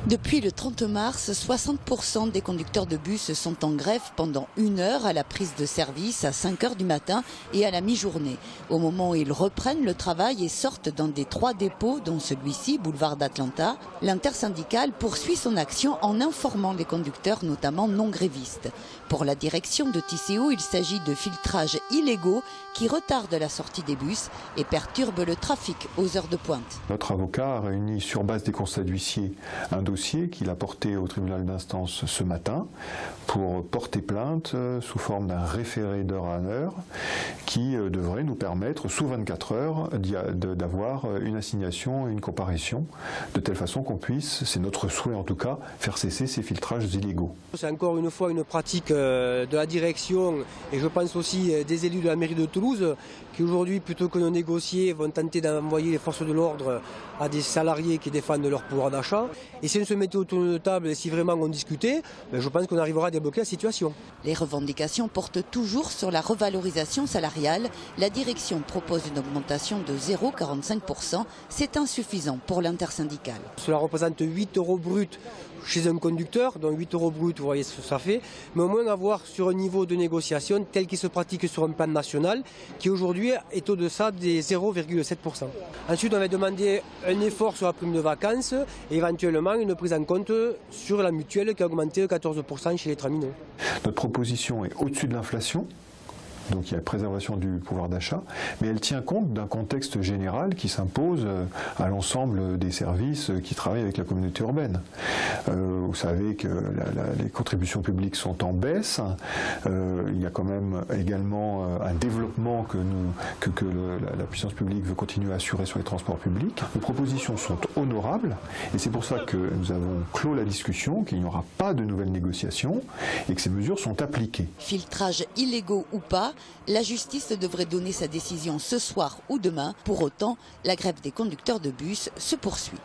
Depuis le 30 mars, 60% des conducteurs de bus sont en grève pendant 1 heure à la prise de service à 5 heures du matin et à la mi-journée. Au moment où ils reprennent le travail et sortent dans des 3 dépôts, dont celui-ci, boulevard d'Atlanta, l'intersyndicale poursuit son action en informant les conducteurs, notamment non grévistes. Pour la direction de TCO, il s'agit de filtrages illégaux qui retardent la sortie des bus et perturbent le trafic aux heures de pointe. Notre avocat a réuni sur base des constats d'huissier un dossier qu'il a porté au tribunal d'instance ce matin pour porter plainte sous forme d'un référé d'heure en heure qui devrait nous permettre sous 24 heures d'avoir une assignation et une comparution de telle façon qu'on puisse, c'est notre souhait en tout cas, faire cesser ces filtrages illégaux. C'est encore une fois une pratique de la direction et je pense aussi des élus de la mairie de Toulouse qui aujourd'hui plutôt que de négocier vont tenter d'envoyer les forces de l'ordre à des salariés qui défendent leur pouvoir d'achat. Et si on se mettait autour de table et si vraiment on discutait, je pense qu'on arrivera à débloquer la situation. Les revendications portent toujours sur la revalorisation salariale. La direction propose une augmentation de 0,45%. C'est insuffisant pour l'intersyndicale. Cela représente 8 € bruts chez un conducteur, donc 8 € bruts, vous voyez ce que ça fait, mais au moins avoir sur un niveau de négociation tel qu'il se pratique sur un plan national, qui aujourd'hui est au-deçà des 0,7%. Ensuite, on va demander un effort sur la prime de vacances et éventuellement une prise en compte sur la mutuelle qui a augmenté de 14% chez les traminots. Notre proposition est au-dessus de l'inflation. Donc il y a la préservation du pouvoir d'achat, mais elle tient compte d'un contexte général qui s'impose à l'ensemble des services qui travaillent avec la communauté urbaine. Vous savez que les contributions publiques sont en baisse. Il y a quand même également un développement que la puissance publique veut continuer à assurer sur les transports publics. Nos propositions sont honorables et c'est pour ça que nous avons clos la discussion, qu'il n'y aura pas de nouvelles négociations et que ces mesures sont appliquées. Filtrages illégaux ou pas, la justice devrait donner sa décision ce soir ou demain. Pour autant, la grève des conducteurs de bus se poursuit.